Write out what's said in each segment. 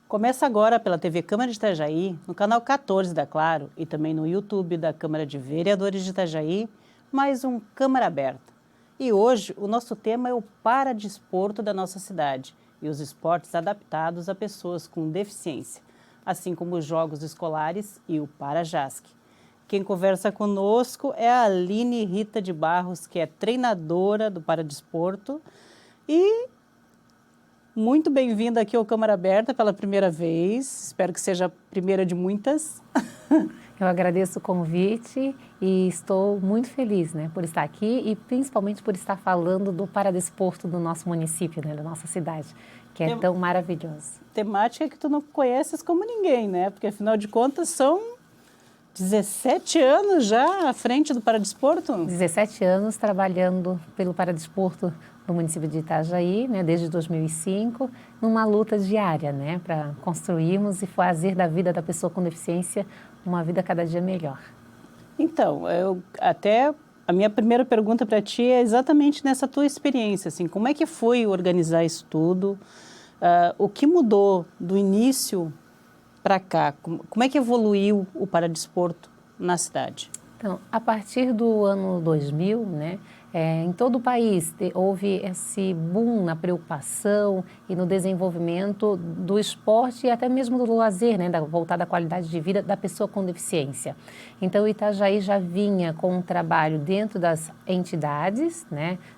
Começa agora pela TV Câmara de Itajaí, no canal 14 da Claro e também no YouTube da Câmara de Vereadores de Itajaí, mais um Câmara Aberta. E hoje o nosso tema é o paradesporto da nossa cidade e os esportes adaptados a pessoas com deficiência, assim como os jogos escolares e o Parajasc. Quem conversa conosco é a Aline Rita de Barros, que é treinadora do paradesporto e muito bem-vinda aqui ao Câmara Aberta pela primeira vez. Espero que seja a primeira de muitas. Eu agradeço o convite e estou muito feliz, por estar aqui e principalmente por estar falando do paradesporto do nosso município, da nossa cidade, que é tão maravilhoso. Temática que tu não conheces como ninguém, né? Porque afinal de contas são 17 anos já à frente do paradesporto? 17 anos trabalhando pelo paradesporto no município de Itajaí, desde 2005, numa luta diária, para construirmos e fazer da vida da pessoa com deficiência uma vida cada dia melhor. Então, a minha primeira pergunta para ti é exatamente nessa tua experiência, assim, como é que foi organizar isso tudo? O que mudou do início para cá? Como é que evoluiu o paradesporto na cidade? Então, a partir do ano 2000, em todo o país houve esse boom na preocupação e no desenvolvimento do esporte e até mesmo do lazer, voltado à qualidade de vida da pessoa com deficiência. Então, o Itajaí já vinha com um trabalho dentro das entidades,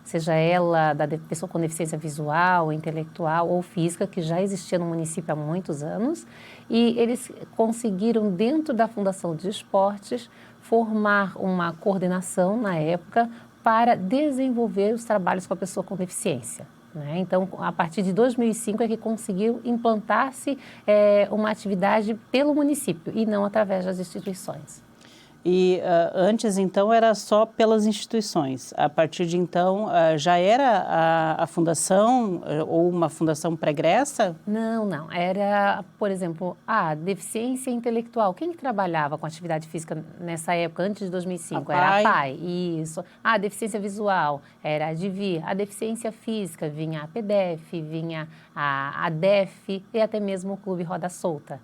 seja ela da pessoa com deficiência visual, intelectual ou física, que já existia no município há muitos anos, e eles conseguiram, dentro da Fundação de Esportes, formar uma coordenação na época para desenvolver os trabalhos com a pessoa com deficiência. Então, a partir de 2005 é que conseguiu implantar-se uma atividade pelo município e não através das instituições. E antes, então, era só pelas instituições. A partir de então, já era a fundação ou uma fundação pregressa? Não. Era, por exemplo, a deficiência intelectual. Quem que trabalhava com atividade física nessa época, antes de 2005? Era a PAI, isso. A deficiência visual era a DIVI. A deficiência física vinha a PDEF, vinha a ADEF e até mesmo o Clube Roda Solta,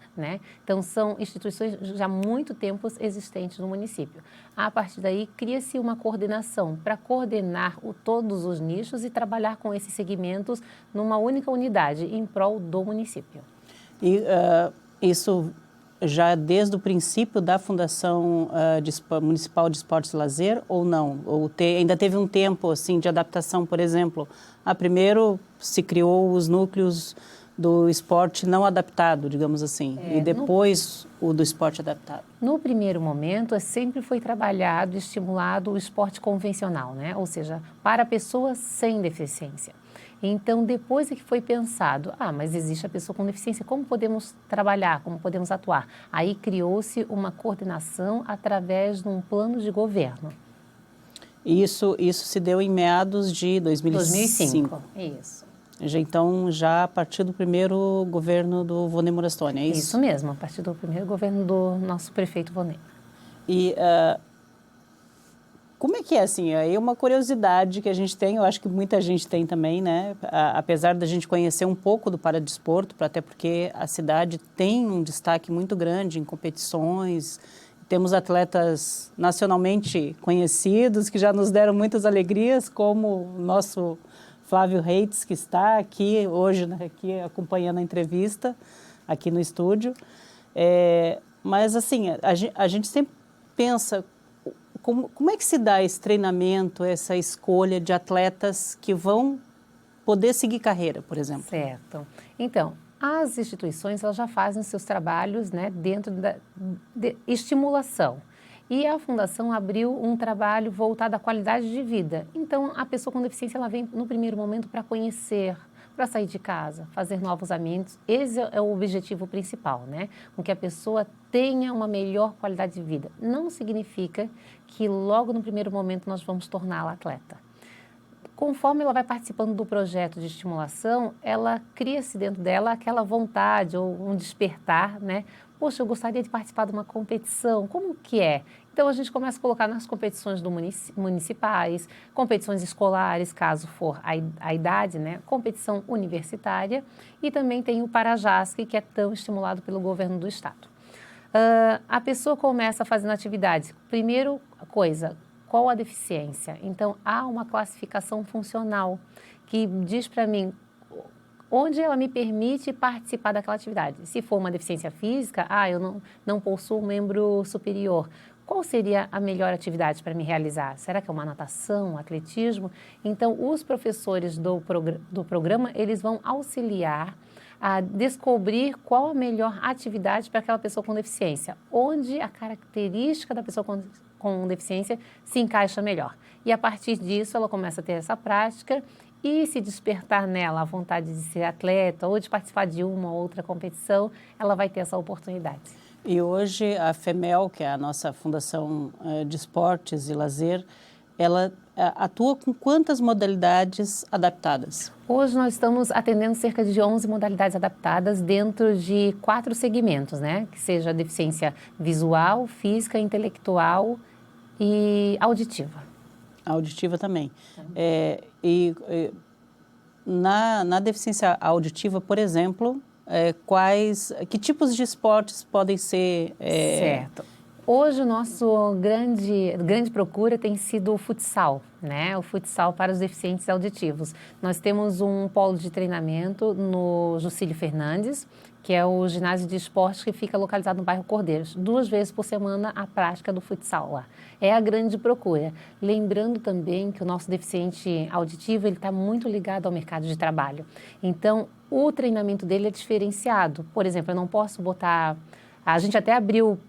Então, são instituições já há muito tempo existentes no município. A partir daí, cria-se uma coordenação para coordenar todos os nichos e trabalhar com esses segmentos numa única unidade em prol do município. E isso já desde o princípio da Fundação Municipal de Esportes e Lazer ou não? Ou ainda teve um tempo assim, de adaptação, por exemplo? Primeiro se criou os núcleos do esporte não adaptado, digamos assim, e depois o do esporte adaptado. No primeiro momento, sempre foi trabalhado e estimulado o esporte convencional, ou seja, para pessoas sem deficiência. Então, depois é que foi pensado, mas existe a pessoa com deficiência, como podemos trabalhar, como podemos atuar? Aí criou-se uma coordenação através de um plano de governo. Isso se deu em meados de 2005. Isso. Então, já a partir do primeiro governo do Vonê Morastone, é isso? Isso mesmo, a partir do primeiro governo do nosso prefeito Vonê. E como é que é, assim, é uma curiosidade que a gente tem, eu acho que muita gente tem também, apesar da gente conhecer um pouco do paradesporto, até porque a cidade tem um destaque muito grande em competições, temos atletas nacionalmente conhecidos que já nos deram muitas alegrias, como o nosso Flávio Reitz, que está aqui hoje, aqui acompanhando a entrevista, aqui no estúdio. Mas, assim, a gente sempre pensa, como é que se dá esse treinamento, essa escolha de atletas que vão poder seguir carreira, por exemplo? Certo. Então, as instituições elas já fazem seus trabalhos dentro de estimulação. E a Fundação abriu um trabalho voltado à qualidade de vida. Então, a pessoa com deficiência ela vem no primeiro momento para conhecer, para sair de casa, fazer novos amigos. Esse é o objetivo principal, com que a pessoa tenha uma melhor qualidade de vida. Não significa que logo no primeiro momento nós vamos torná-la atleta. conforme ela vai participando do projeto de estimulação, ela cria-se dentro dela aquela vontade ou um despertar, né? Poxa, eu gostaria de participar de uma competição, como que é? Então, a gente começa a colocar nas competições municipais, competições escolares, caso for a idade, né? Competição universitária, e também tem o Parajasc, que é tão estimulado pelo governo do estado. A pessoa começa fazendo atividades. Primeiro coisa, qual a deficiência? Então, há uma classificação funcional que diz para mim onde ela me permite participar daquela atividade. Se for uma deficiência física, eu não possuo um membro superior. Qual seria a melhor atividade para me realizar? Será que é uma natação, um atletismo? Então, os professores do programa, eles vão auxiliar a descobrir qual a melhor atividade para aquela pessoa com deficiência, onde a característica da pessoa com deficiência se encaixa melhor. E a partir disso, ela começa a ter essa prática e se despertar nela a vontade de ser atleta ou de participar de uma ou outra competição, ela vai ter essa oportunidade. E hoje a FEMEL, que é a nossa Fundação de Esportes e Lazer, ela atua com quantas modalidades adaptadas? Hoje nós estamos atendendo cerca de 11 modalidades adaptadas dentro de 4 segmentos, né? Que seja a deficiência visual, física, intelectual e auditiva. A auditiva também. Na deficiência auditiva, por exemplo, que tipos de esportes podem ser... Certo. Hoje, o nosso grande procura tem sido o futsal, né? O futsal para os deficientes auditivos. Nós temos um polo de treinamento no Juscílio Fernandes, que é o ginásio de esportes que fica localizado no bairro Cordeiros. 2 vezes por semana a prática do futsal lá. É a grande procura. Lembrando também que o nosso deficiente auditivo ele está muito ligado ao mercado de trabalho. Então, o treinamento dele é diferenciado. Por exemplo, eu não posso botar... A gente até abriu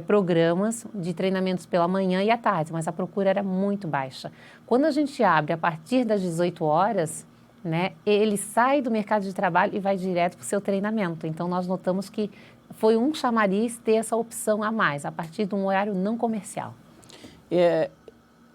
programas de treinamentos pela manhã e à tarde, mas a procura era muito baixa. Quando a gente abre a partir das 18 horas, né, ele sai do mercado de trabalho e vai direto para o seu treinamento. Então, nós notamos que foi um chamariz ter essa opção a mais, a partir de um horário não comercial.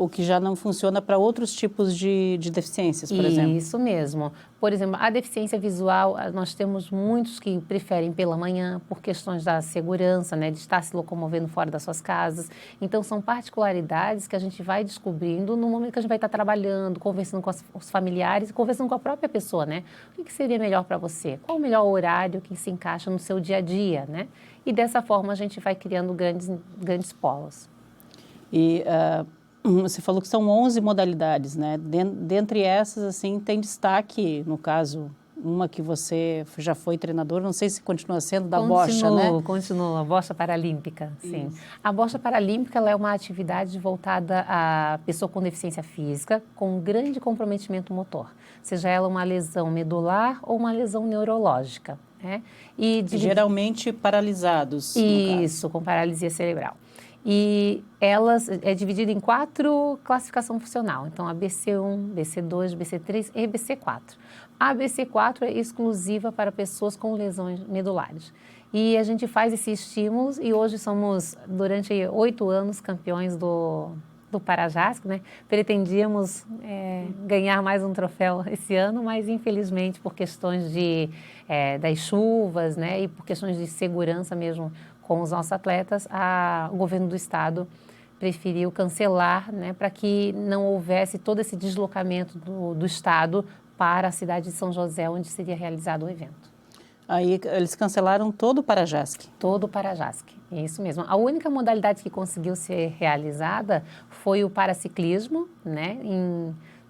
O que já não funciona para outros tipos de deficiências, por exemplo? Isso mesmo. Por exemplo, a deficiência visual, nós temos muitos que preferem pela manhã por questões da segurança, né, de estar se locomovendo fora das suas casas. Então, são particularidades que a gente vai descobrindo no momento que a gente vai estar trabalhando, conversando com os familiares, conversando com a própria pessoa, né? O que seria melhor para você? Qual o melhor horário que se encaixa no seu dia a dia, né? E dessa forma a gente vai criando grandes polos. Você falou que são 11 modalidades, né? Dentre essas, assim, tem destaque, no caso, uma que você já foi treinador, não sei se continua sendo, da bocha, né? Continua, a bocha paralímpica, sim. Isso. A bocha paralímpica ela é uma atividade voltada à pessoa com deficiência física, com grande comprometimento motor, seja ela uma lesão medular ou uma lesão neurológica, né? Geralmente paralisados, Isso, com paralisia cerebral. E elas é dividida em 4 classificação funcional. Então, a BC1, BC2, BC3 e BC4. A BC4 é exclusiva para pessoas com lesões medulares. E a gente faz esses estímulos e hoje somos, durante 8 anos, campeões do Parajasc, né? Pretendíamos ganhar mais um troféu esse ano, mas infelizmente por questões das chuvas, né? E por questões de segurança mesmo com os nossos atletas, o governo do estado preferiu cancelar, né, para que não houvesse todo esse deslocamento do estado para a cidade de São José, onde seria realizado o evento. Aí eles cancelaram todo o Parajasc? Todo o Parajasc, isso mesmo. A única modalidade que conseguiu ser realizada foi o paraciclismo, né,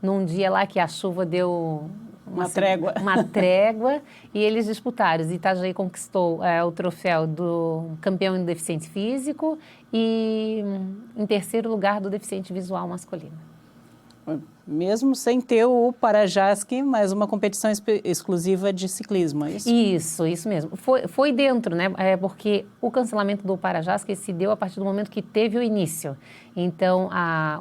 num dia lá que a chuva deu... Uma trégua. Uma trégua, e eles disputaram. Itajaí conquistou o troféu do campeão em deficiente físico e em 3º lugar do deficiente visual masculino. Mesmo sem ter o Parajasc, mas uma competição exclusiva de ciclismo, é isso? Isso mesmo. Foi dentro, né? Porque o cancelamento do Parajasc se deu a partir do momento que teve o início. Então,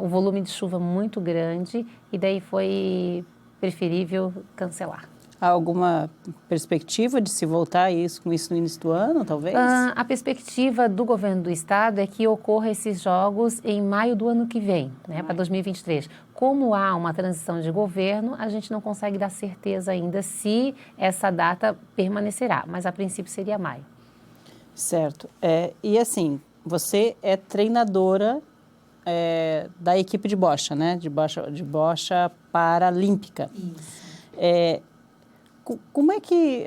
o volume de chuva muito grande e daí foi preferível cancelar. Há alguma perspectiva de se voltar com isso no início do ano, talvez? A perspectiva do governo do estado é que ocorra esses jogos em maio do ano que vem, né, para 2023. Como há uma transição de governo, a gente não consegue dar certeza ainda se essa data permanecerá, mas a princípio seria maio. Certo. E assim, você é treinadora da equipe de bocha, né? De bocha paralímpica. Isso. Como é que...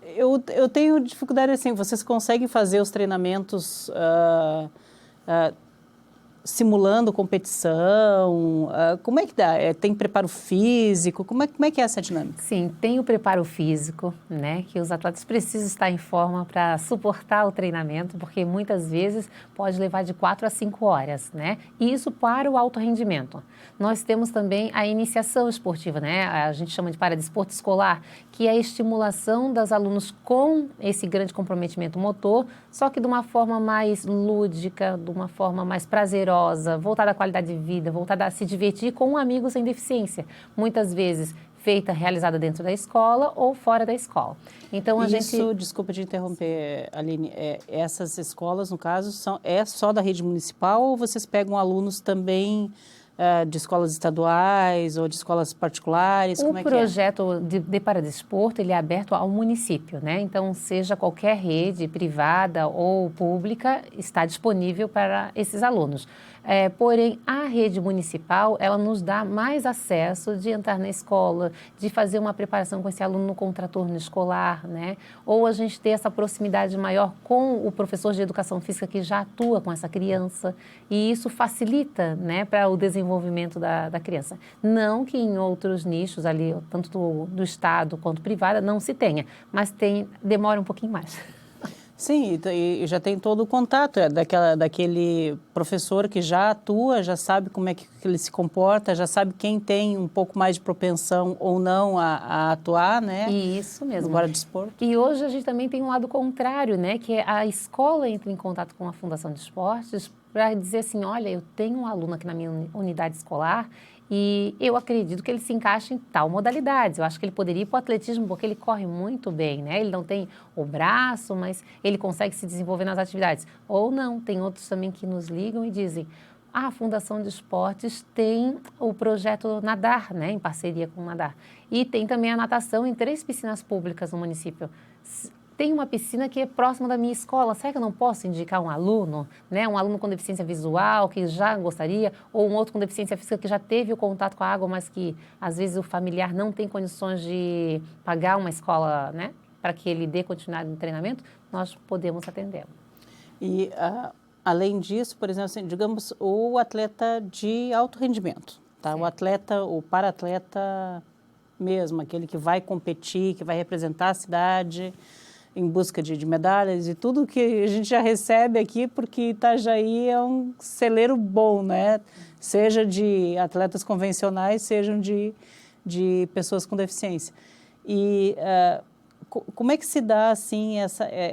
eu tenho dificuldade assim, vocês conseguem fazer os treinamentos simulando competição? Como é que dá? Tem preparo físico? Como é que é essa dinâmica? Sim, tem o preparo físico, né, que os atletas precisam estar em forma para suportar o treinamento, porque muitas vezes pode levar de 4 a 5 horas, né, e isso para o alto rendimento. Nós temos também a iniciação esportiva, né, a gente chama de paradesporto escolar, que é a estimulação dos alunos com esse grande comprometimento motor, só que de uma forma mais lúdica, de uma forma mais prazerosa, voltada à qualidade de vida, voltada a se divertir com um amigo sem deficiência. Muitas vezes realizada dentro da escola ou fora da escola. Então, desculpa te interromper, Aline, essas escolas, no caso, é só da rede municipal ou vocês pegam alunos também de escolas estaduais ou de escolas particulares? O projeto de paradesporto, ele é aberto ao município, né? Então, seja qualquer rede privada ou pública, está disponível para esses alunos. Porém, a rede municipal, ela nos dá mais acesso de entrar na escola, de fazer uma preparação com esse aluno no contraturno escolar, né? Ou a gente ter essa proximidade maior com o professor de educação física que já atua com essa criança, e isso facilita, né, para o desenvolvimento da criança. Não que em outros nichos ali, tanto do Estado quanto privada, não se tenha, mas demora um pouquinho mais. Sim, e já tem todo o contato daquele professor que já atua, já sabe como é que ele se comporta, já sabe quem tem um pouco mais de propensão ou não a atuar, né? Isso mesmo. No paradesporto. E hoje a gente também tem um lado contrário, né? Que a escola entra em contato com a Fundação de Esportes para dizer assim, olha, eu tenho um aluno aqui na minha unidade escolar e eu acredito que ele se encaixa em tal modalidade. Eu acho que ele poderia ir para o atletismo porque ele corre muito bem, né? Ele não tem o braço, mas ele consegue se desenvolver nas atividades. Ou não, tem outros também que nos ligam e dizem, a Fundação de Esportes tem o projeto Nadar, né? Em parceria com o Nadar. E tem também a natação em 3 piscinas públicas no município. Tem uma piscina que é próxima da minha escola, será que eu não posso indicar um aluno, né? Um aluno com deficiência visual que já gostaria, ou um outro com deficiência física que já teve o contato com a água, mas que às vezes o familiar não tem condições de pagar uma escola, né? Para que ele dê continuidade no treinamento, nós podemos atendê-lo. E além disso, por exemplo, assim, digamos, o atleta de alto rendimento, tá? O para-atleta mesmo, aquele que vai competir, que vai representar a cidade em busca de medalhas e tudo que a gente já recebe aqui, porque Itajaí é um celeiro bom, né? Seja de atletas convencionais, sejam de pessoas com deficiência. E como é que se dá, assim,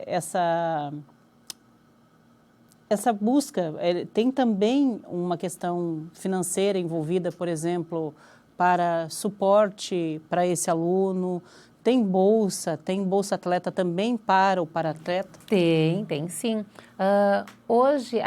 essa busca? Tem também uma questão financeira envolvida, por exemplo, para suporte para esse aluno? Tem bolsa atleta também para o para-atleta? Tem sim. Hoje,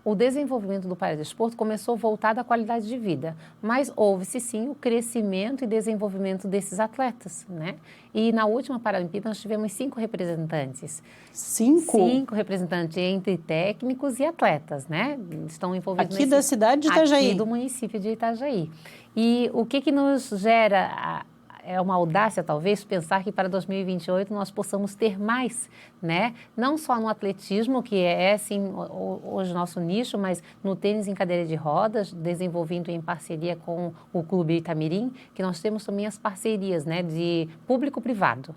o desenvolvimento do paradesporto começou voltado à qualidade de vida, mas houve-se sim o crescimento e desenvolvimento desses atletas, né? E na última Paralimpíada nós tivemos 5 representantes. 5? 5 representantes entre técnicos e atletas, né? Estão envolvidos aqui da cidade de Itajaí? Aqui do município de Itajaí. E o que nos gera... É uma audácia, talvez, pensar que para 2028 nós possamos ter mais, né? Não só no atletismo, que sim, hoje nosso nicho, mas no tênis em cadeira de rodas, desenvolvendo em parceria com o Clube Itamirim, que nós temos também as parcerias, né, de público-privado.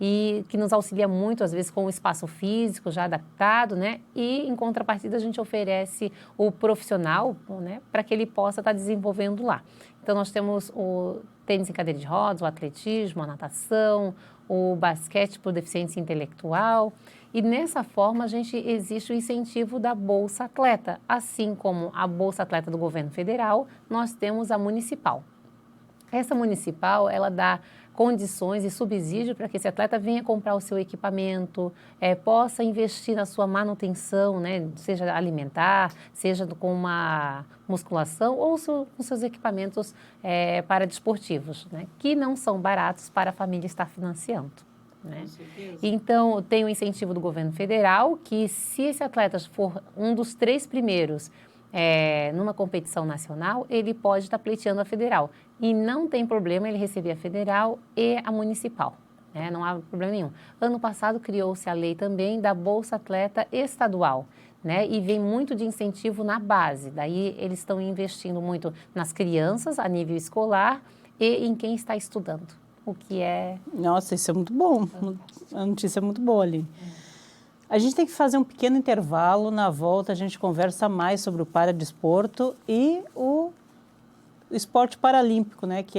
E que nos auxilia muito, às vezes, com o espaço físico já adaptado, né? E, em contrapartida, a gente oferece o profissional, né, para que ele possa estar desenvolvendo lá. Então, nós temos o tênis em cadeira de rodas, o atletismo, a natação, o basquete por deficiência intelectual. E, nessa forma, existe o incentivo da Bolsa Atleta. Assim como a Bolsa Atleta do governo federal, nós temos a municipal. Essa municipal, ela dá condições e subsídio para que esse atleta venha comprar o seu equipamento, possa investir na sua manutenção, né, seja alimentar, seja com uma musculação ou com seus equipamentos paradesportivos, né, que não são baratos para a família estar financiando. Né? Então, tem o incentivo do governo federal que, se esse atleta for um dos 3 primeiros numa competição nacional, ele pode estar pleiteando a federal. E não tem problema ele receber a federal e a municipal. Né? Não há problema nenhum. Ano passado criou-se a lei também da Bolsa Atleta Estadual. Né? E vem muito de incentivo na base. Daí eles estão investindo muito nas crianças a nível escolar e em quem está estudando. O que é... Nossa, isso é muito bom. A notícia é muito boa ali. A gente tem que fazer um pequeno intervalo. Na volta a gente conversa mais sobre o paradesporto e o esporte paralímpico, né? Que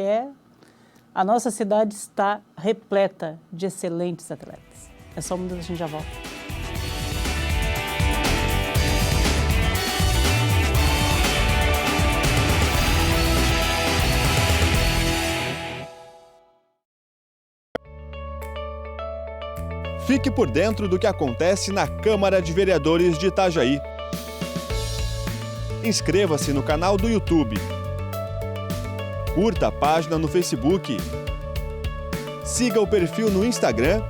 a nossa cidade está repleta de excelentes atletas. É só um minuto, a gente já volta. Fique por dentro do que acontece na Câmara de Vereadores de Itajaí. Inscreva-se no canal do YouTube. Curta a página no Facebook. Siga o perfil no Instagram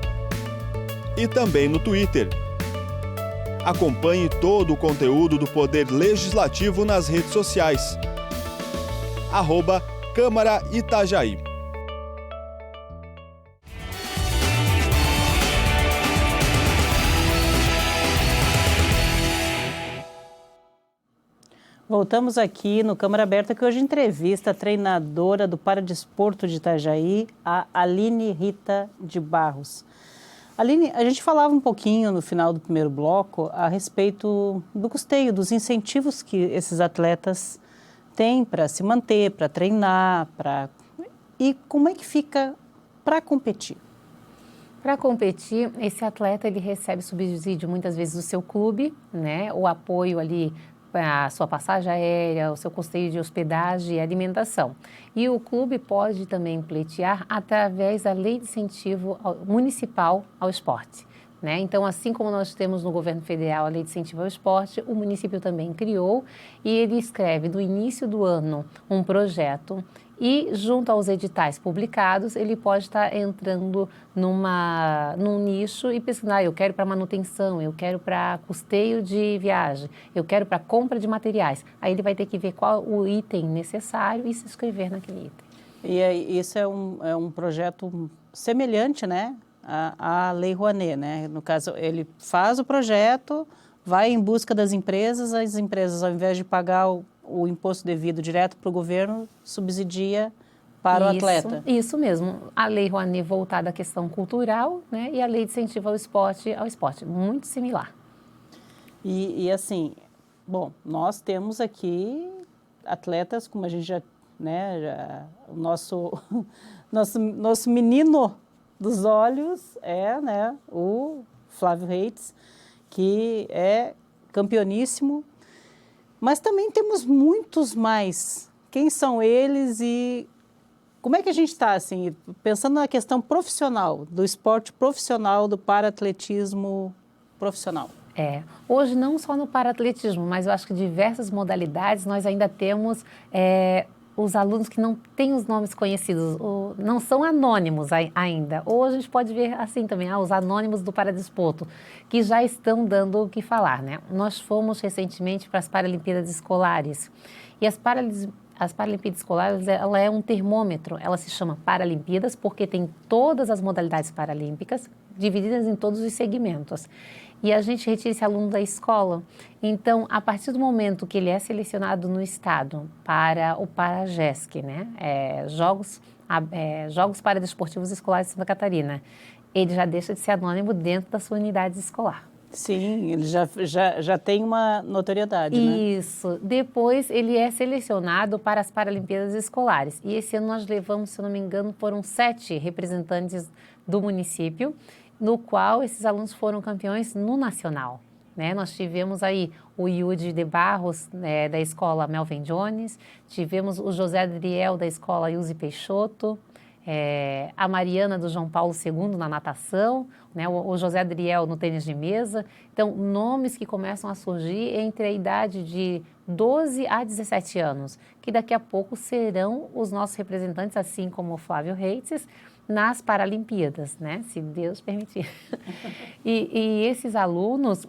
e também no Twitter. Acompanhe todo o conteúdo do Poder Legislativo nas redes sociais. @Câmara Itajaí. Voltamos aqui no Câmara Aberta, que hoje entrevista a treinadora do Paradesporto de Itajaí, a Aline Rita de Barros. Aline, a gente falava um pouquinho no final do primeiro bloco a respeito do custeio, dos incentivos que esses atletas têm para se manter, para treinar, e como é que fica para competir? Para competir, esse atleta ele recebe subsídio muitas vezes do seu clube, né? O apoio ali a sua passagem aérea, o seu custeio de hospedagem e alimentação. E o clube pode também pleitear através da lei de incentivo municipal ao esporte. Né? Então, assim como nós temos no governo federal a lei de incentivo ao esporte, o município também criou e ele escreve no início do ano um projeto e, junto aos editais publicados, ele pode estar entrando num nicho e pesquisar, eu quero para manutenção, eu quero para custeio de viagem, eu quero para compra de materiais. Aí ele vai ter que ver qual o item necessário e se inscrever naquele item. E isso é um projeto semelhante, né, à Lei Rouanet, né? No caso, ele faz o projeto, vai em busca das empresas, as empresas, ao invés de pagar o imposto devido direto para o governo, subsidia para o atleta. Isso mesmo. A Lei Rouanet voltada à questão cultural, né? E a Lei de Incentivo ao Esporte, muito similar. E assim, bom, nós temos aqui atletas, como a gente já, né, o nosso menino dos olhos né, o Flávio Reitz, que é campeoníssimo. Mas também temos muitos mais. Quem são eles e como é que a gente está, assim, pensando na questão profissional, do esporte profissional, do paraatletismo profissional? Hoje não só no paraatletismo, mas eu acho que diversas modalidades nós ainda temos os alunos que não têm os nomes conhecidos, não são anônimos ainda. Ou a gente pode ver assim também, os anônimos do paradesporto, que já estão dando o que falar, né? Nós fomos recentemente para as Paralimpíadas Escolares. E as Paralimpíadas Escolares, ela é um termômetro, ela se chama Paralimpíadas porque tem todas as modalidades paralímpicas, divididas em todos os segmentos. E a gente retira esse aluno da escola. Então, a partir do momento que ele é selecionado no estado para o Paragesc, né? Jogos Paradesportivos Escolares de Santa Catarina, ele já deixa de ser anônimo dentro da sua unidade escolar. Sim, ele já tem uma notoriedade, né? Isso. Depois, ele é selecionado para as Paralimpíadas Escolares. E esse ano nós levamos, se eu não me engano, foram 7 representantes do município, no qual esses alunos foram campeões no nacional. Né? Nós tivemos aí o Yudi de Barros, da escola Melvin Jones, tivemos o José Adriel, da escola Ilse Peixoto, a Mariana do João Paulo II na natação, né, o José Adriel no tênis de mesa. Então, nomes que começam a surgir entre a idade de 12 a 17 anos, que daqui a pouco serão os nossos representantes, assim como o Flávio Reitzes, nas Paralimpíadas, né? Se Deus permitir. E esses alunos,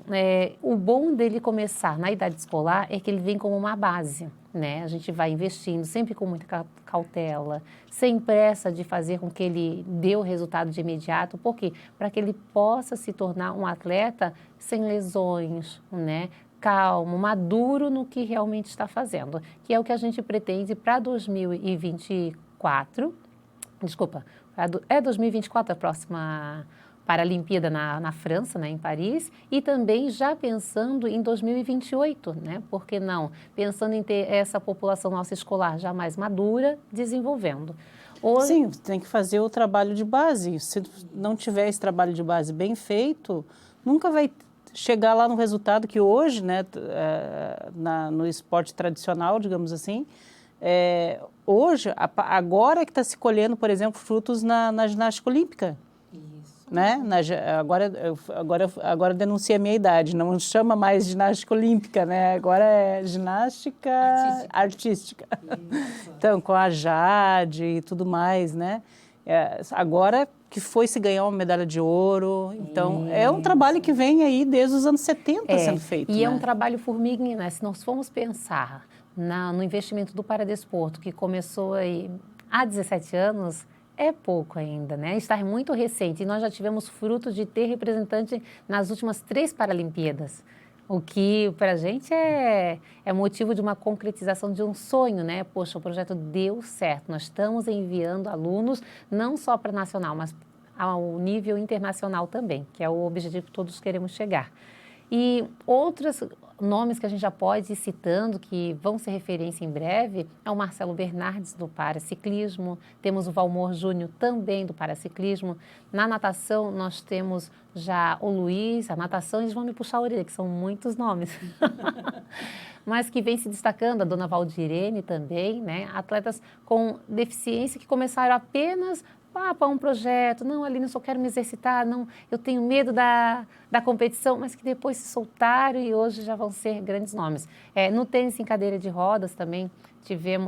o bom dele começar na idade escolar é que ele vem como uma base, né? A gente vai investindo sempre com muita cautela, sem pressa de fazer com que ele dê o resultado de imediato. Por quê? Para que ele possa se tornar um atleta sem lesões, né? Calmo, maduro no que realmente está fazendo, que é o que a gente pretende para 2024, desculpa, 2024 a próxima Paralimpíada na França, né, em Paris, e também já pensando em 2028, né, por que não? Pensando em ter essa população nossa escolar já mais madura, desenvolvendo. Sim, tem que fazer o trabalho de base. Se não tiver esse trabalho de base bem feito, nunca vai chegar lá no resultado que hoje, né, no esporte tradicional, digamos assim, hoje, agora que está se colhendo, por exemplo, frutos na ginástica olímpica. Isso. Né? Agora denuncia a minha idade, não chama mais ginástica olímpica, né? Agora é ginástica artística. Então, com a Jade e tudo mais, né? Agora que foi se ganhar uma medalha de ouro, então é um trabalho que vem aí desde os anos 70 sendo feito. E né? é um trabalho formiguinha, né? Se nós formos pensar no investimento do paradesporto, que começou aí há 17 anos, é pouco ainda, né? Está muito recente e nós já tivemos fruto de ter representante nas últimas 3 Paralimpíadas, o que para a gente é motivo de uma concretização de um sonho, né? Poxa, o projeto deu certo, nós estamos enviando alunos não só para nacional, mas ao nível internacional também, que é o objetivo que todos queremos chegar. E outros nomes que a gente já pode ir citando, que vão ser referência em breve, é o Marcelo Bernardes, do paraciclismo, temos o Valmor Júnior, também do paraciclismo. Na natação, nós temos já o Luiz, a natação, eles vão me puxar a orelha, que são muitos nomes. Mas que vem se destacando, a dona Valdirene também, né? Atletas com deficiência que começaram apenas para um projeto, não, Aline, eu só quero me exercitar, não, eu tenho medo da competição, mas que depois se soltaram e hoje já vão ser grandes nomes. No tênis em cadeira de rodas também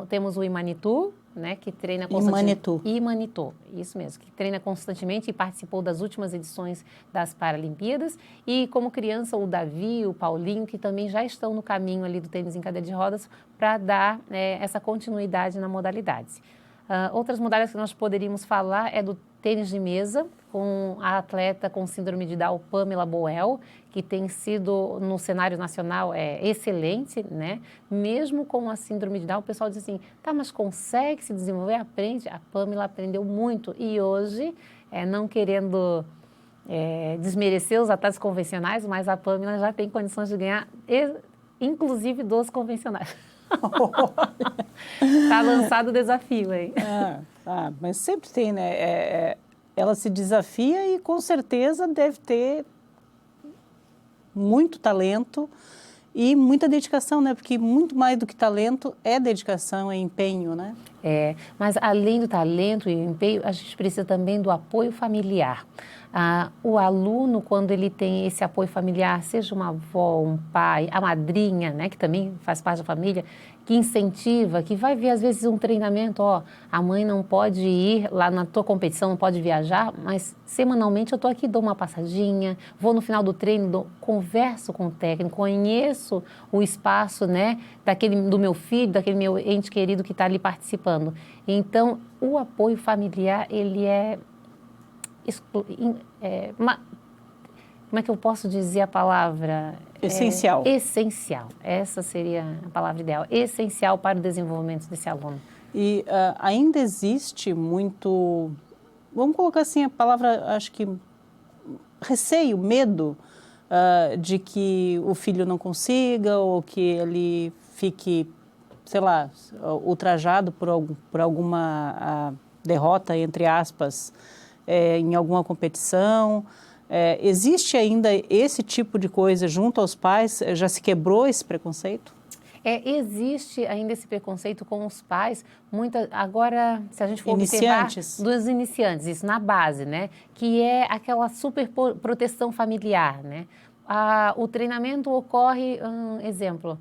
temos o Imanitu, né, que treina constantemente. Imanitu, isso mesmo, que treina constantemente e participou das últimas edições das Paralimpíadas. E como criança, o Davi, o Paulinho, que também já estão no caminho ali do tênis em cadeira de rodas para dar essa continuidade na modalidade. Outras modalidades que nós poderíamos falar é do tênis de mesa, com a atleta com síndrome de Down, Pamela Boel, que tem sido, no cenário nacional, excelente, né? Mesmo com a síndrome de Down, o pessoal diz assim, tá, mas consegue se desenvolver, aprende? A Pamela aprendeu muito e hoje, não querendo desmerecer os atletas convencionais, mas a Pamela já tem condições de ganhar, inclusive dos convencionais. Está lançado o desafio aí. Mas sempre tem, né? Ela se desafia e com certeza deve ter muito talento e muita dedicação, né? Porque muito mais do que talento é dedicação, é empenho, né? Mas além do talento e o empenho, a gente precisa também do apoio familiar. O aluno, quando ele tem esse apoio familiar, seja uma avó, um pai, a madrinha, né, que também faz parte da família, que incentiva, que vai ver às vezes um treinamento, a mãe não pode ir lá na tua competição, não pode viajar, mas semanalmente eu estou aqui, dou uma passadinha, vou no final do treino, converso com o técnico, conheço o espaço, né, do meu filho, daquele meu ente querido que está ali participando. Então, o apoio familiar, ele como é que eu posso dizer a palavra? Essencial. Essencial. Essa seria a palavra ideal. Essencial para o desenvolvimento desse aluno. E ainda existe muito, vamos colocar assim a palavra, acho que receio, medo de que o filho não consiga ou que ele fique, sei lá, ultrajado por alguma derrota, entre aspas, em alguma competição. Existe ainda esse tipo de coisa junto aos pais? Já se quebrou esse preconceito? Existe ainda esse preconceito com os pais, agora, se a gente for Iniciantes. observar, dos iniciantes, isso na base, né? Que é aquela super proteção familiar, né? O treinamento ocorre, exemplo,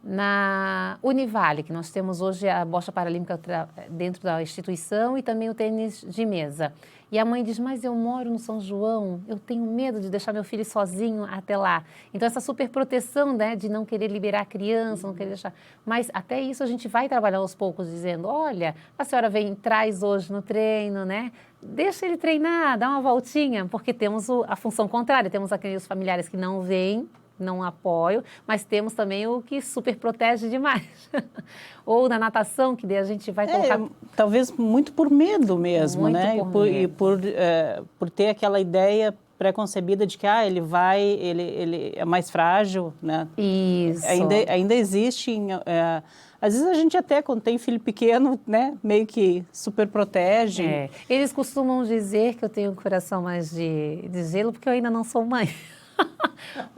na Univale, que nós temos hoje a bocha paralímpica dentro da instituição e também o tênis de mesa. E a mãe diz, mas eu moro no São João, eu tenho medo de deixar meu filho sozinho até lá. Então, essa super proteção, né, de não querer liberar a criança, não querer deixar... Mas até isso a gente vai trabalhar aos poucos, dizendo, olha, a senhora traz hoje no treino, né? Deixa ele treinar, dá uma voltinha, porque temos a função contrária, temos aqueles familiares que não vêm, não apoio, mas temos também o que super protege demais. Ou na natação, que daí a gente vai colocar... Talvez muito por medo mesmo, muito né? E por ter aquela ideia preconcebida de que ele é mais frágil, né? Isso. Ainda existe... às vezes a gente até, quando tem filho pequeno, né, meio que super protege. Eles costumam dizer que eu tenho um coração mais de gelo, porque eu ainda não sou mãe.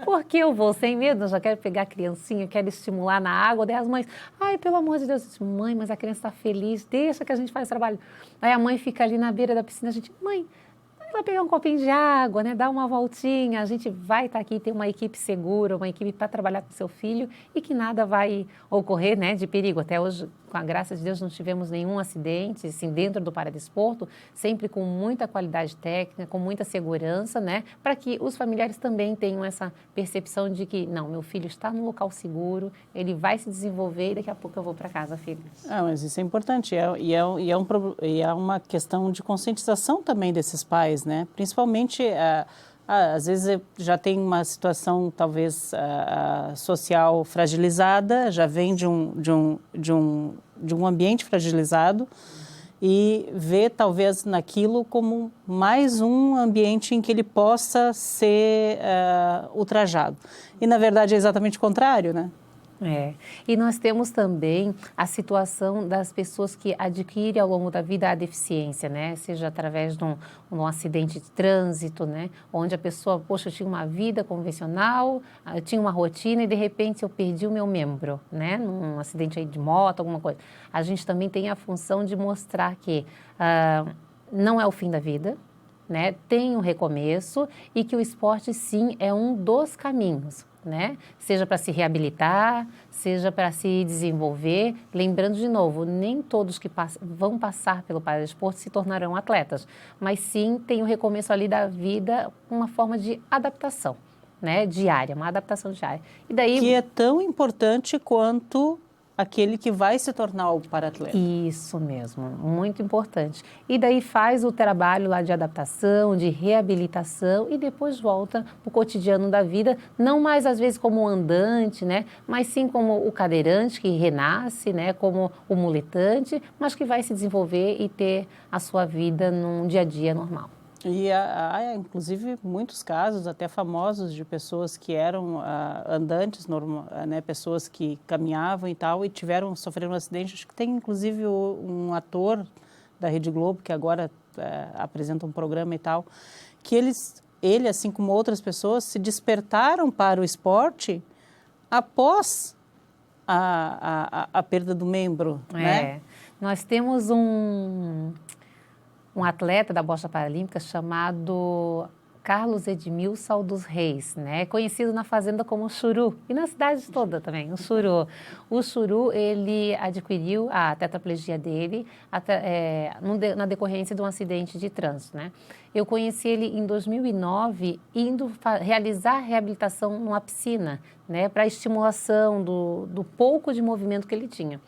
Porque eu vou sem medo, eu já quero pegar a criancinha, quero estimular na água, daí as mães, ai, pelo amor de Deus, eu disse, mãe, mas a criança está feliz, deixa que a gente faz o trabalho. Aí a mãe fica ali na beira da piscina, a gente, mãe, vai lá pegar um copinho de água, né, dar uma voltinha, a gente vai estar aqui, tem uma equipe segura, uma equipe para trabalhar com seu filho e que nada vai ocorrer, né, de perigo. Até hoje, com a graça de Deus, não tivemos nenhum acidente, assim, dentro do paradesporto, sempre com muita qualidade técnica, com muita segurança, né, para que os familiares também tenham essa percepção de que, não, meu filho está no local seguro, ele vai se desenvolver e daqui a pouco eu vou para casa, filho. Mas isso é importante, e é uma questão de conscientização também desses pais, né, principalmente... às vezes já tem uma situação talvez social fragilizada, já vem de um ambiente fragilizado e vê talvez naquilo como mais um ambiente em que ele possa ser ultrajado. E na verdade é exatamente o contrário, né? E nós temos também a situação das pessoas que adquirem ao longo da vida a deficiência, né? Seja através de um acidente de trânsito, né? Onde a pessoa, poxa, eu tinha uma vida convencional, eu tinha uma rotina e de repente eu perdi o meu membro, né? Num acidente aí de moto, alguma coisa. A gente também tem a função de mostrar que não é o fim da vida, né? Tem um recomeço e que o esporte, sim, é um dos caminhos, né? Seja para se reabilitar, seja para se desenvolver. Lembrando de novo, nem todos que vão passar pelo paradesporto se tornarão atletas, mas sim tem o recomeço ali da vida, uma forma de adaptação, né? Diária, uma adaptação diária. E daí... Que é tão importante quanto aquele que vai se tornar o para-atleta. Isso mesmo, muito importante. E daí faz o trabalho lá de adaptação, de reabilitação e depois volta para o cotidiano da vida, não mais às vezes como um andante, né? Mas sim como o cadeirante que renasce, né? Como o muletante, mas que vai se desenvolver e ter a sua vida num dia a dia normal. E há, inclusive, muitos casos, até famosos, de pessoas que eram andantes, né, pessoas que caminhavam e tal, e sofreram um acidente. Acho que tem, inclusive, um ator da Rede Globo, que agora apresenta um programa e tal, que ele, assim como outras pessoas, se despertaram para o esporte após a perda do membro, né? Nós temos um atleta da bocha paralímpica chamado Carlos Edmilson dos Reis, né? Conhecido na fazenda como Churu e na cidade toda também, o Churu. O Churu, ele adquiriu a tetraplegia dele na decorrência de um acidente de trânsito, né? Eu conheci ele em 2009 indo realizar reabilitação numa piscina, né? Para estimulação do pouco de movimento que ele tinha.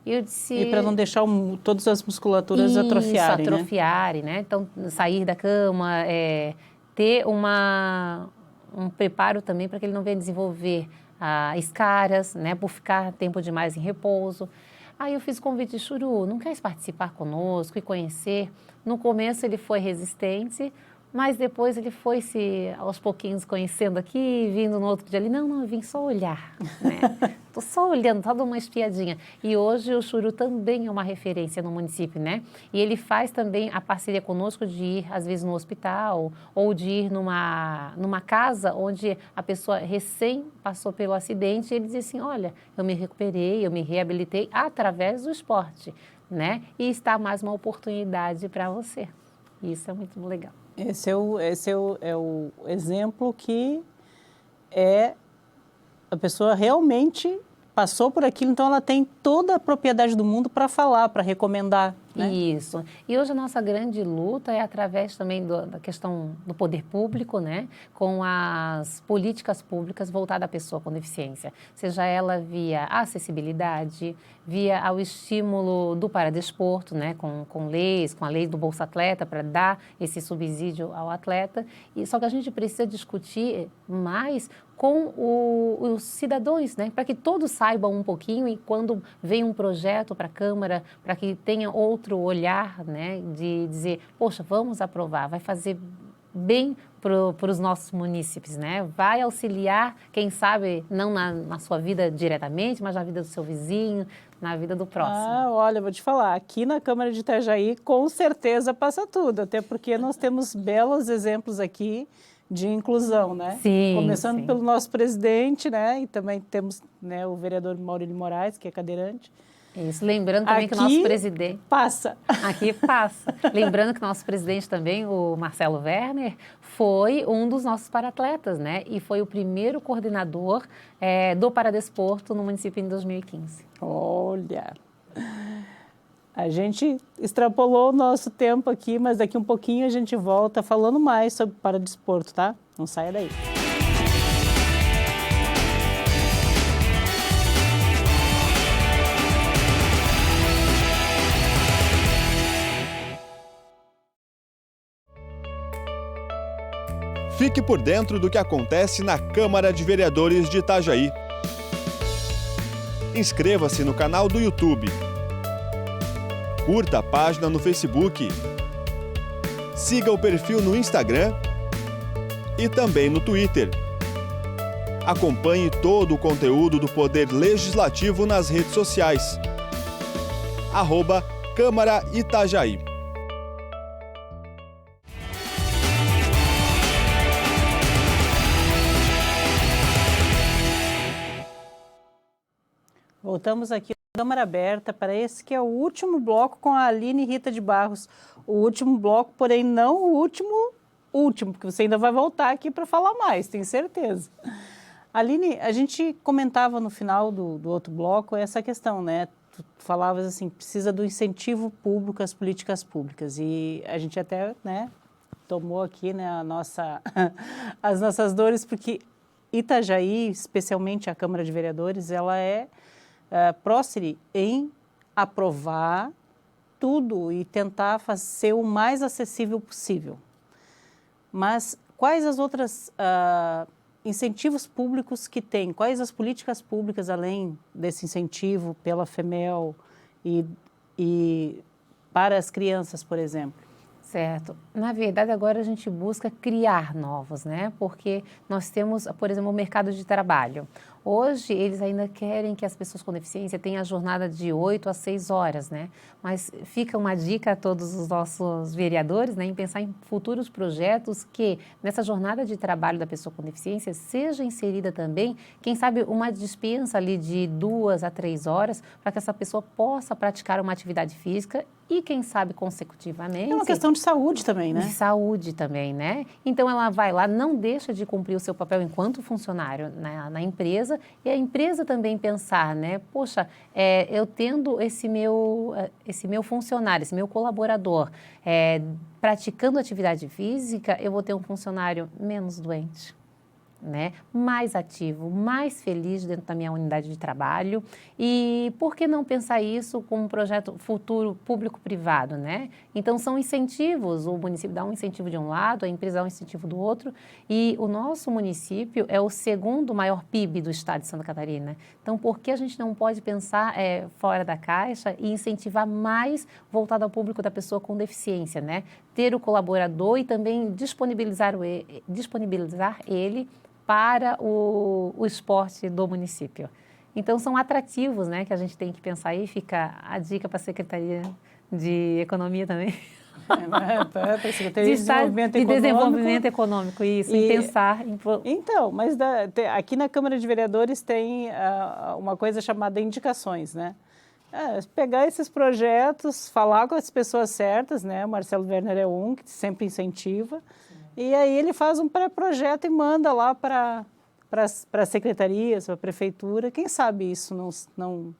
E para não deixar todas as musculaturas atrofiarem, né? Então, sair da cama, ter um preparo também para que ele não venha desenvolver escaras, né? Por ficar tempo demais em repouso. Aí eu fiz o convite de Churu, não queres participar conosco e conhecer? No começo ele foi resistente, Mas depois ele foi se, aos pouquinhos, conhecendo aqui, vindo no outro dia ali. Não, eu vim só olhar, né? Estou só olhando, só dando uma espiadinha. E hoje o Churu também é uma referência no município, né? E ele faz também a parceria conosco de ir, às vezes, no hospital ou de ir numa casa onde a pessoa recém passou pelo acidente e ele diz assim, olha, eu me recuperei, eu me reabilitei através do esporte, né? E está mais uma oportunidade para você. Isso é muito legal. Esse é o exemplo que a pessoa realmente passou por aquilo, então ela tem toda a propriedade do mundo para falar, para recomendar. Né? Isso. E hoje a nossa grande luta é através também da questão do poder público, né? Com as políticas públicas voltadas à pessoa com deficiência. Seja ela via acessibilidade, via ao estímulo do paradesporto, né? Com leis, com a lei do Bolsa Atleta para dar esse subsídio ao atleta. E só que a gente precisa discutir mais com os cidadãos, né? Para que todos saibam um pouquinho e quando vem um projeto para a Câmara, para que tenha outro olhar, né? De dizer, poxa, vamos aprovar, vai fazer bem para os nossos munícipes, né? Vai auxiliar, quem sabe, não na sua vida diretamente, mas na vida do seu vizinho, na vida do próximo. Ah, olha, vou te falar, aqui na Câmara de Itajaí, com certeza passa tudo, até porque nós temos belos exemplos aqui de inclusão, né? Sim, começando sim. pelo nosso presidente, né? E também temos, né, o vereador Maurílio Moraes, que é cadeirante. Isso, lembrando também que o Aqui nosso presidente... passa. Aqui passa. Lembrando que nosso presidente também, o Marcelo Werner, foi um dos nossos paratletas, né? E foi o primeiro coordenador do paradesporto no município em 2015. Olha, a gente extrapolou o nosso tempo aqui, mas daqui um pouquinho a gente volta falando mais sobre paradesporto, tá? Não saia daí. Fique por dentro do que acontece na Câmara de Vereadores de Itajaí. Inscreva-se no canal do YouTube. Curta a página no Facebook. Siga o perfil no Instagram e também no Twitter. Acompanhe todo o conteúdo do Poder Legislativo nas redes sociais. @Câmara Itajaí. Voltamos aqui na Câmara Aberta para esse que é o último bloco com a Aline Rita de Barros. O último bloco, porém não o último, porque você ainda vai voltar aqui para falar mais, tenho certeza. Aline, a gente comentava no final do outro bloco essa questão, né? Tu falavas assim, precisa do incentivo público às políticas públicas e a gente até, né, tomou aqui, né, as nossas dores, porque Itajaí, especialmente a Câmara de Vereadores, ela é próspere em aprovar tudo e tentar ser o mais acessível possível. Mas quais as outras incentivos públicos que tem? Quais as políticas públicas, além desse incentivo pela FEMEL e para as crianças, por exemplo? Certo. Na verdade, agora a gente busca criar novos, né? Porque nós temos, por exemplo, o mercado de trabalho. Hoje, eles ainda querem que as pessoas com deficiência tenham a jornada de 8 a 6 horas, né? Mas fica uma dica a todos os nossos vereadores, né? Em pensar em futuros projetos que, nessa jornada de trabalho da pessoa com deficiência, seja inserida também, quem sabe, uma dispensa ali de 2 a 3 horas, para que essa pessoa possa praticar uma atividade física e, quem sabe, consecutivamente... É uma questão de saúde também, né? De saúde também, né? Então, ela vai lá, não deixa de cumprir o seu papel enquanto funcionário na empresa e a empresa também pensar, né? Poxa, eu tendo esse meu funcionário, esse meu colaborador praticando atividade física, eu vou ter um funcionário menos doente. né, mais ativo, mais feliz dentro da minha unidade de trabalho. E por que não pensar isso como um projeto futuro público-privado, né? Então, são incentivos, o município dá um incentivo de um lado, a empresa dá um incentivo do outro, e o nosso município é o segundo maior PIB do estado de Santa Catarina. Então, por que a gente não pode pensar fora da caixa e incentivar mais voltado ao público da pessoa com deficiência, né? Ter o colaborador e também disponibilizar ele para o esporte do município. Então, são atrativos, né, que a gente tem que pensar aí. Fica a dica para a Secretaria de Economia também. Para a Secretaria de Desenvolvimento Econômico, isso, e pensar em... Então, mas aqui na Câmara de Vereadores tem uma coisa chamada indicações, né? Pegar esses projetos, falar com as pessoas certas, né? O Marcelo Werner é um que sempre incentiva. Sim. E aí ele faz um pré-projeto e manda lá para as secretarias, para a prefeitura. Quem sabe isso não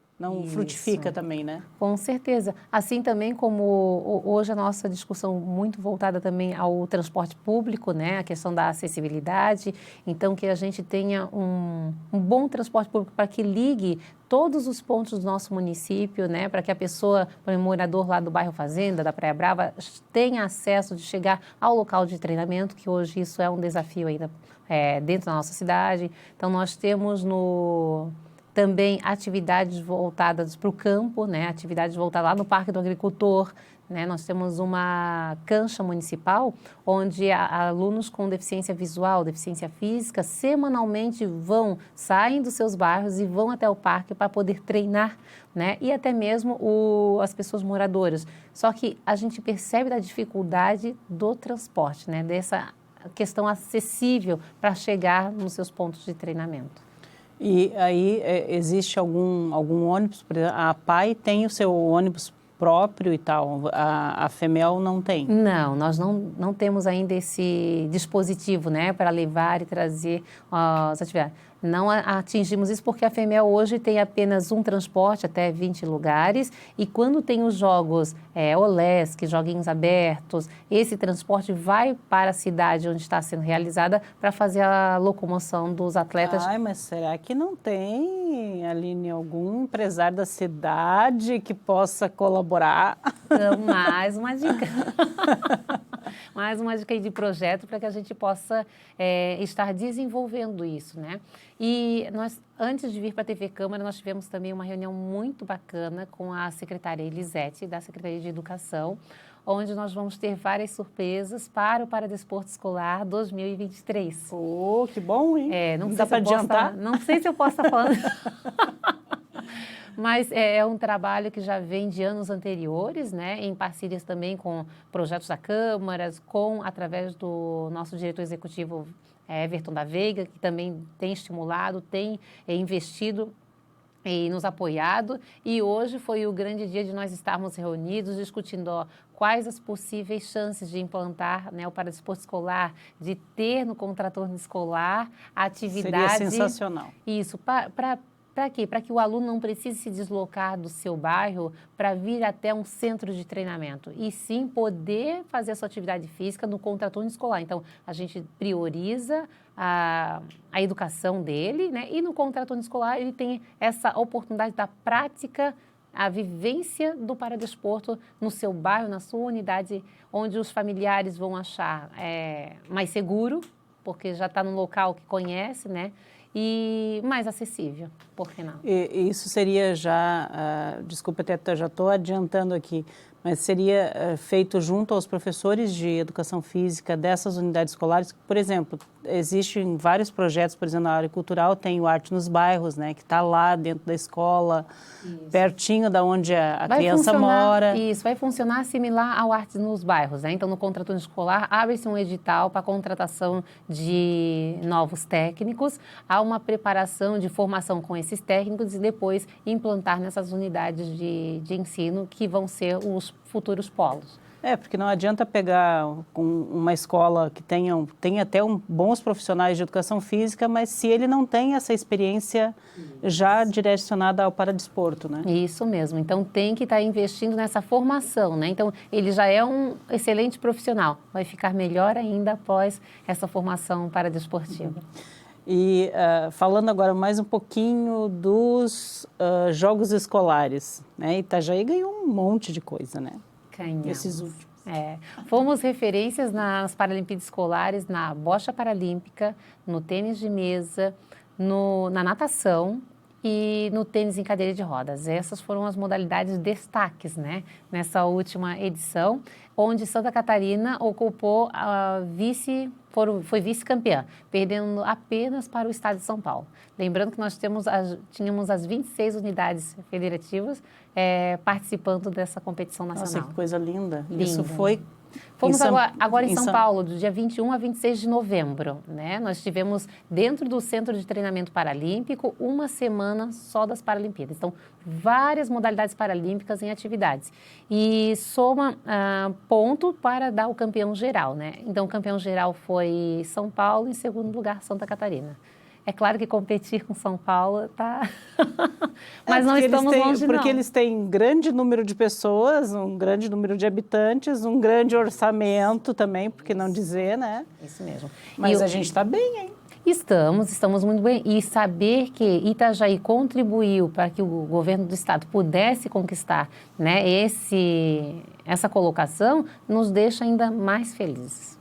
frutifica também, né? Com certeza. Assim também como hoje a nossa discussão muito voltada também ao transporte público, né? A questão da acessibilidade. Então, que a gente tenha um bom transporte público para que ligue todos os pontos do nosso município, né? Para que a pessoa, o morador lá do bairro Fazenda, da Praia Brava, tenha acesso de chegar ao local de treinamento, que hoje isso é um desafio ainda dentro da nossa cidade. Então, nós temos também atividades voltadas para o campo, né? Atividades voltadas lá no Parque do Agricultor, né? Nós temos uma cancha municipal onde alunos com deficiência visual, deficiência física, semanalmente saem dos seus bairros e vão até o parque para poder treinar, né? E até mesmo as pessoas moradoras. Só que a gente percebe a dificuldade do transporte, né? Dessa questão acessível para chegar nos seus pontos de treinamento. E aí existe algum ônibus? Por exemplo, a PAI tem o seu ônibus próprio e tal, a FEMEL não tem? Não, nós não temos ainda esse dispositivo, né, para levar e trazer as atividades. Não atingimos isso porque a FEMEL hoje tem apenas um transporte até 20 lugares e quando tem os jogos OLESC, joguinhos abertos, esse transporte vai para a cidade onde está sendo realizada para fazer a locomoção dos atletas. Ai, mas será que não tem, Aline, algum empresário da cidade que possa colaborar? Então, mais uma dica. Mais uma dica aí de projeto para que a gente possa estar desenvolvendo isso, né? E nós, antes de vir para a TV Câmara, nós tivemos também uma reunião muito bacana com a secretária Elisete, da Secretaria de Educação, onde nós vamos ter várias surpresas para o Paradesporto Escolar 2023. Oh, que bom, hein? Não dá para adiantar? Não sei se eu posso estar falando. Mas é um trabalho que já vem de anos anteriores, né, em parcerias também com projetos da Câmara, através do nosso diretor executivo Everton da Veiga, que também tem estimulado, tem investido e nos apoiado. E hoje foi o grande dia de nós estarmos reunidos discutindo quais as possíveis chances de implantar, né, o Paradesporto Escolar, de ter no contraturno escolar a atividade... Seria sensacional. Isso, para quê? Para que o aluno não precise se deslocar do seu bairro para vir até um centro de treinamento, e sim poder fazer a sua atividade física no contraturno escolar. Então, a gente prioriza a educação dele, né? E no contraturno escolar ele tem essa oportunidade da prática, a vivência do paradesporto no seu bairro, na sua unidade, onde os familiares vão achar mais seguro, porque já está num local que conhece, né? E mais acessível, por que não? E isso seria já, desculpa, até já estou adiantando aqui, mas seria feito junto aos professores de educação física dessas unidades escolares. Por exemplo, existem vários projetos, por exemplo, na área cultural, tem o Arte nos Bairros, né, que está lá dentro da escola, isso, pertinho da onde a criança mora. Isso, vai funcionar similar ao Arte nos Bairros, né? Então, no contraturno escolar, abre-se um edital para a contratação de novos técnicos, há uma preparação de formação com esses técnicos e depois implantar nessas unidades de ensino que vão ser os futuros polos. Porque não adianta pegar uma escola que tenha até bons profissionais de educação física, mas se ele não tem essa experiência já direcionada ao paradesporto, né? Isso mesmo. Então, tem que estar investindo nessa formação, né? Então, ele já é um excelente profissional. Vai ficar melhor ainda após essa formação paradesportiva. E falando agora mais um pouquinho dos Jogos Escolares, né? Itajaí ganhou um monte de coisa, né? Ganhamos. Esses últimos. Fomos referências nas Paralimpíadas Escolares, na bocha paralímpica, no tênis de mesa, na natação e no tênis em cadeira de rodas. Essas foram as modalidades destaques, né? Nessa última edição, onde Santa Catarina ocupou foi vice-campeã, perdendo apenas para o estado de São Paulo. Lembrando que nós tínhamos as 26 unidades federativas participando dessa competição nacional. Nossa, que coisa linda. Linda. Isso foi... Fomos agora em São Paulo, do dia 21 a 26 de novembro, né? Nós tivemos dentro do Centro de Treinamento Paralímpico uma semana só das Paralimpíadas. Então, várias modalidades paralímpicas em atividades. E soma ponto para dar o campeão geral, né? Então, o campeão geral foi São Paulo, em segundo lugar, Santa Catarina. É claro que competir com São Paulo tá... Mas não estamos longe, não. Porque eles têm grande número de pessoas, um grande número de habitantes, um grande orçamento também, por que não dizer, né? Isso mesmo. Mas a gente está bem, hein? Estamos muito bem. E saber que Itajaí contribuiu para que o governo do estado pudesse conquistar, né, essa colocação, nos deixa ainda mais felizes.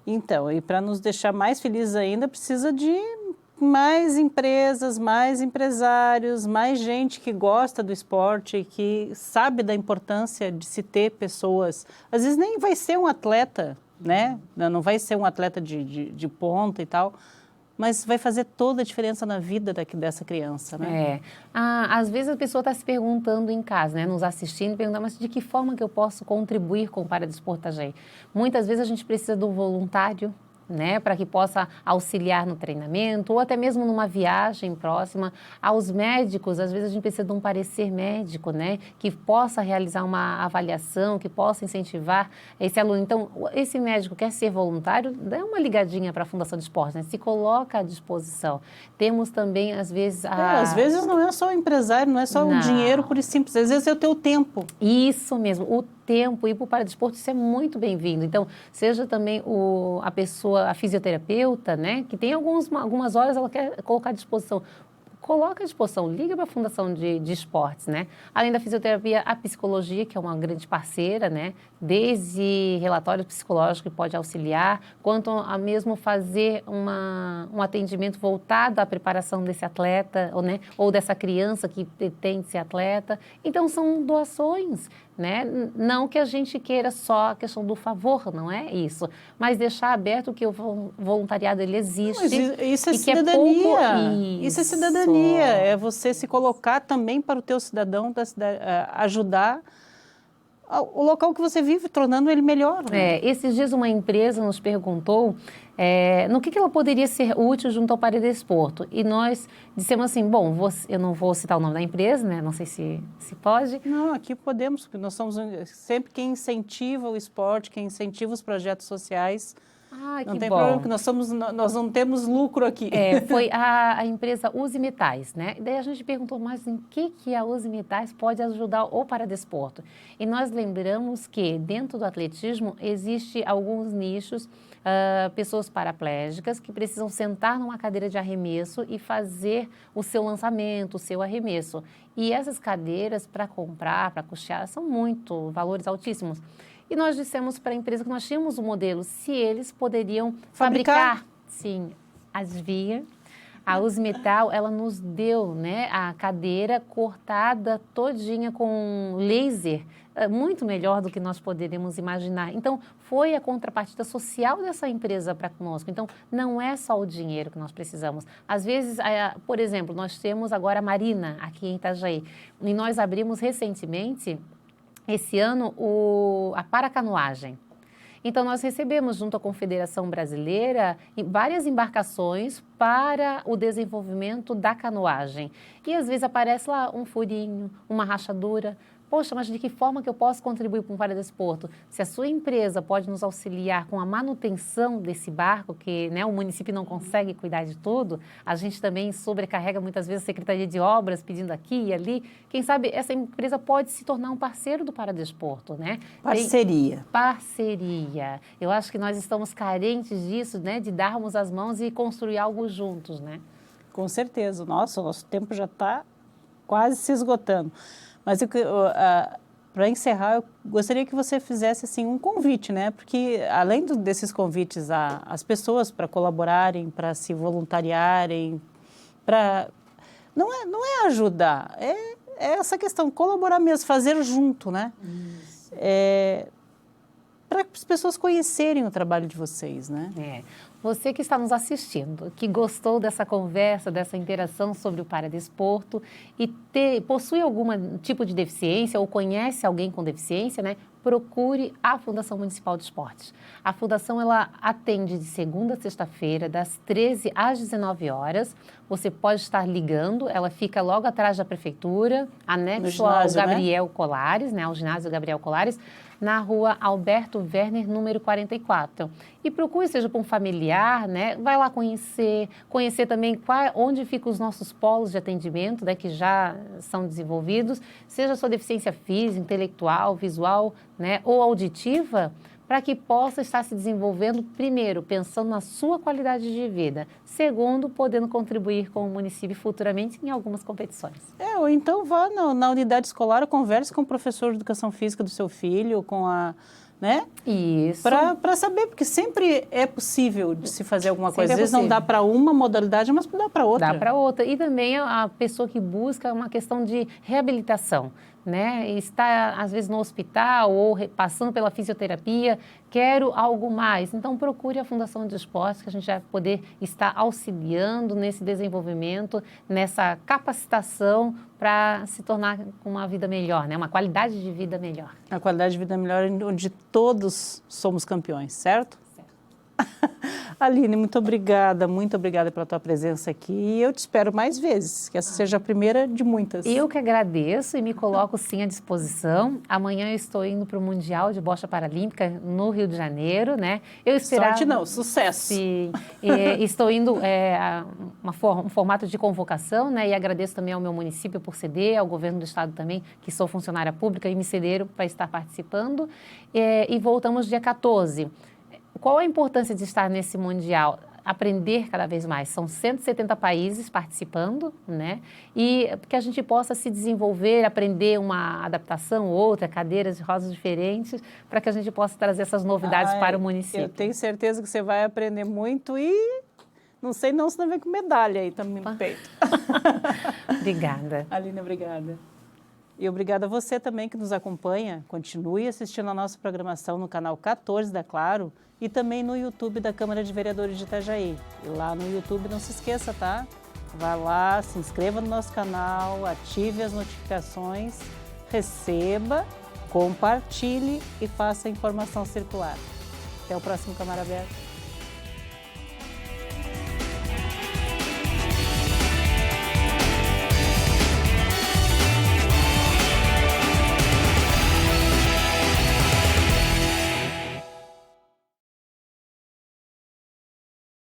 Então, e para nos deixar mais felizes ainda, precisa de mais empresas, mais empresários, mais gente que gosta do esporte, que sabe da importância de se ter pessoas. Às vezes nem vai ser um atleta, né? Não vai ser um atleta de ponta e tal, mas vai fazer toda a diferença na vida dessa criança, né? Às vezes a pessoa está se perguntando em casa, né? Nos assistindo, perguntando, mas de que forma que eu posso contribuir com o Paradesporto Itajaí? Muitas vezes a gente precisa de um voluntário, né, para que possa auxiliar no treinamento ou até mesmo numa viagem próxima. Aos médicos, às vezes a gente precisa de um parecer médico, né, que possa realizar uma avaliação, que possa incentivar esse aluno. Então, esse médico quer ser voluntário, dá uma ligadinha para a Fundação de Esportes, né, se coloca à disposição. Temos também, às vezes... Às vezes não é só o empresário, não é só o dinheiro por simples, às vezes é o teu tempo. Isso mesmo, o tempo, ir para o Paradesporto, isso é muito bem-vindo. Então, seja também a pessoa, a fisioterapeuta, né, que tem algumas horas ela quer colocar à disposição. Coloca à disposição, liga para a Fundação de Esportes, né? Além da fisioterapia, a psicologia, que é uma grande parceira, né? Desde relatório psicológico que pode auxiliar, quanto a mesmo fazer um atendimento voltado à preparação desse atleta, ou dessa criança que pretende ser atleta. Então, são doações, né? Não que a gente queira só a questão do favor, não é isso, mas deixar aberto que o voluntariado ele existe. Mas isso é e cidadania. Que é pouco... Isso é cidadania, é você se colocar também para o teu cidadão, ajudar o local que você vive, tornando ele melhor. Né? Esses dias uma empresa nos perguntou no que ela poderia ser útil junto ao Paradesporto. E nós dissemos assim, bom, eu não vou citar o nome da empresa, né? Não sei se pode. Não, aqui podemos, porque nós somos sempre quem incentiva o esporte, quem incentiva os projetos sociais. Não tem problema, porque nós não temos lucro aqui. Foi a empresa Uzi Metais, né? Daí a gente perguntou, mas em que a Uzi Metais pode ajudar o Paradesporto? E nós lembramos que dentro do atletismo existe alguns nichos, pessoas paraplégicas que precisam sentar numa cadeira de arremesso e fazer o seu lançamento, o seu arremesso. E essas cadeiras para comprar, para custear, são valores altíssimos. E nós dissemos para a empresa que nós tínhamos um modelo, se eles poderiam fabricar. Sim, adivinha? A Uzi Metal, ela nos deu, né, a cadeira cortada todinha com laser, muito melhor do que nós poderíamos imaginar. Então, foi a contrapartida social dessa empresa para conosco. Então, não é só o dinheiro que nós precisamos. Às vezes, por exemplo, nós temos agora a Marina, aqui em Itajaí, e nós abrimos recentemente... Esse ano, a paracanoagem. Então, nós recebemos, junto à Confederação Brasileira, várias embarcações para o desenvolvimento da canoagem. E, às vezes, aparece lá um furinho, uma rachadura, Poxa, mas de que forma que eu posso contribuir para um paradesporto? Se a sua empresa pode nos auxiliar com a manutenção desse barco, que, né, o município não consegue cuidar de tudo, a gente também sobrecarrega muitas vezes a Secretaria de Obras pedindo aqui e ali. Quem sabe essa empresa pode se tornar um parceiro do paradesporto, né? Parceria. Parceria. Eu acho que nós estamos carentes disso, né, de darmos as mãos e construir algo juntos, né? Com certeza. Nossa, o nosso tempo já está quase se esgotando. Mas para encerrar, eu gostaria que você fizesse assim, um convite, né? Porque além desses convites às pessoas para colaborarem, para se voluntariarem, não é ajudar, é essa questão, colaborar mesmo, fazer junto, né? Para as pessoas conhecerem o trabalho de vocês, né? Você que está nos assistindo, que gostou dessa conversa, dessa interação sobre o paradesporto e possui algum tipo de deficiência ou conhece alguém com deficiência, né? Procure a Fundação Municipal de Esportes. A Fundação, ela atende de segunda a sexta-feira, das 13 às 19 horas. Você pode estar ligando, ela fica logo atrás da prefeitura, anexo ao Gabriel Colares, né? Ao ginásio Gabriel Colares, na rua Alberto Werner, número 44. E procure, seja para um familiar, né? Vai lá conhecer também onde ficam os nossos polos de atendimento, né? Que já são desenvolvidos, seja a sua deficiência física, intelectual, visual, né? Ou auditiva, para que possa estar se desenvolvendo, primeiro, pensando na sua qualidade de vida, segundo, podendo contribuir com o município futuramente em algumas competições. Ou então vá na unidade escolar, converse com o professor de educação física do seu filho, né? Isso. Para saber, porque sempre é possível de se fazer alguma coisa. Às vezes possível. não dá para uma modalidade, mas dá para outra. Dá para outra. E também a pessoa que busca uma questão de reabilitação, né? Está, às vezes, no hospital ou passando pela fisioterapia, quero algo mais. Então, procure a Fundação de Esportes, que a gente vai poder estar auxiliando nesse desenvolvimento, nessa capacitação para se tornar uma vida melhor, né? Uma qualidade de vida melhor. A qualidade de vida melhor onde todos somos campeões, certo? Aline, muito obrigada pela tua presença aqui e eu te espero mais vezes, que essa seja a primeira de muitas. Eu que agradeço e me coloco sim à disposição. Amanhã eu estou indo para o Mundial de Bocha Paralímpica no Rio de Janeiro, né? Sorte não, sucesso. Sim, estou indo um formato de convocação, né? E agradeço também ao meu município por ceder, ao governo do estado também, que sou funcionária pública e me cederam para estar participando. E voltamos dia 14. Qual a importância de estar nesse Mundial? Aprender cada vez mais. São 170 países participando, né? E que a gente possa se desenvolver, aprender uma adaptação, outra, cadeiras de rodas diferentes, para que a gente possa trazer essas novidades para o município. Eu tenho certeza que você vai aprender muito e não sei não se não vem com medalha aí também no peito. Obrigada. Aline, obrigada. E obrigada a você também que nos acompanha. Continue assistindo a nossa programação no canal 14 da Claro e também no YouTube da Câmara de Vereadores de Itajaí. E lá no YouTube, não se esqueça, tá? Vá lá, se inscreva no nosso canal, ative as notificações, receba, compartilhe e faça a informação circular. Até o próximo Câmara Aberta.